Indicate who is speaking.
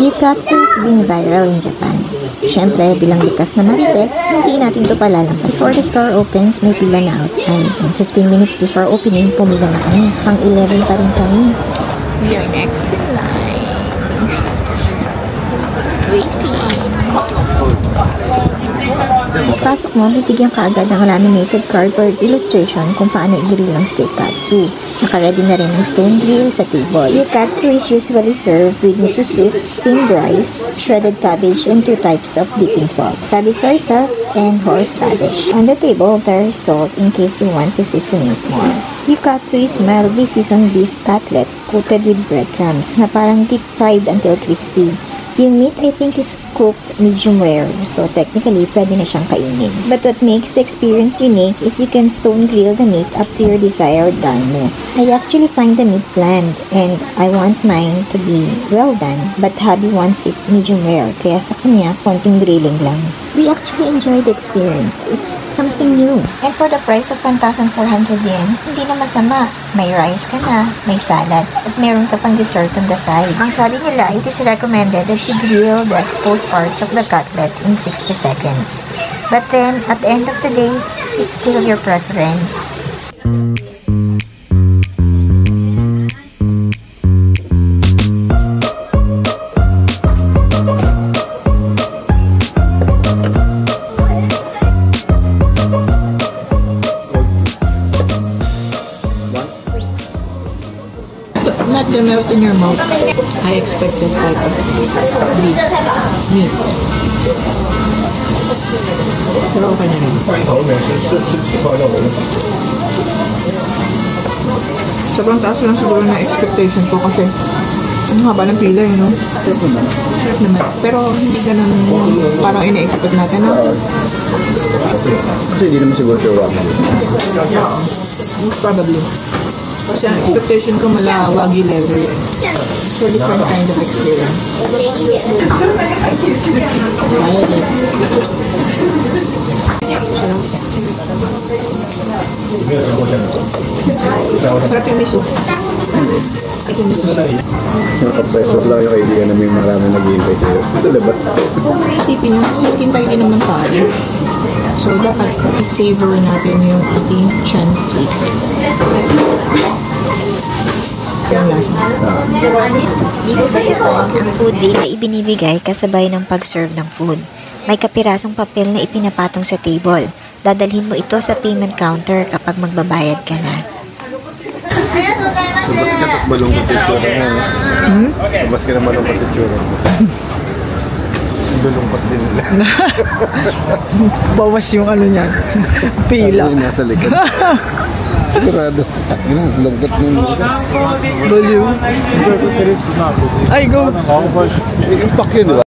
Speaker 1: Gyukatsu is being viral in Japan. Siyempre, bilang likas na marites, hindi natin to palalampas. Before the store opens, may pila na outside. And 15 minutes before opening, pumila na kami. Pang 11 pa rin kami.
Speaker 2: We are next in line. Waiting.
Speaker 1: Pasok mo, bibigyan ka agad ng laminated cardboard illustration kung paano i-grill ang steak katsu. Nakaready na rin ang stone grill sa table. Gyukatsu is usually served with miso soup, steamed rice, shredded cabbage, and 2 types of dipping sauce, sabi soy sauce, and horseradish. On the table, there is salt in case you want to season it more. Gyukatsu is mildly seasoned beef cutlet coated with breadcrumbs na parang deep fried until crispy. Yung meat, I think, is cooked medium rare, so technically, pwede na siyang kainin. But what makes the experience unique is you can stone grill the meat up to your desired doneness. I actually find the meat bland, and I want mine to be well done, but hubby wants it medium rare, kaya sa kanya, konting grilling lang. We actually enjoy the experience. It's something new. And for the price of 1,400 yen, hindi na masama. May rice ka na, may salad, at meron ka pang dessert on the side. Ang sabi nila, it is recommended that you grill the exposed parts of the cutlet in 60 seconds. But then, at the end of the day, it's still your preference.
Speaker 2: Not the melt in your mouth. I expected type of beef. Meat. Pero okay na rin. Sobrang taas lang siguro na expectation ko kasi ang haba ng pila no? Sarap naman. Pero hindi ganun parang ina-expect natin no?
Speaker 3: Kasi hindi naman siguro siya ramen.
Speaker 2: Most probably. Kasi ang expectation ko mala wagyu level. So different kind of experience. Sarap yung miso. Sarap yung miso.
Speaker 3: Nakapresos lang yung kaibigan na may maraming nag-iintay sa'yo. Ito labat.
Speaker 2: Kung naisipin nyo, kasi maghintay din naman tayo. So, dapat i-savor natin yung ating chance to eat. Yung lasa.
Speaker 1: Dito sa Japan, ang food bill ay ibinibigay kasabay ng pag-serve ng food. May kapirasong papel na ipinapatong sa table. Dadalhin mo ito sa payment counter kapag magbabayad ka na.
Speaker 3: Labas ka, tapos malungkot yung tsura mo. Labas ka na malungkot yung tsura mo. Lulungkot din nila.
Speaker 2: Bawas yung ano niya. Pila.
Speaker 3: Yung nasa likod. Sigurado. Lungkot yung lugas.
Speaker 2: Volume. Ay, go.
Speaker 3: Yung pack yun, di ba?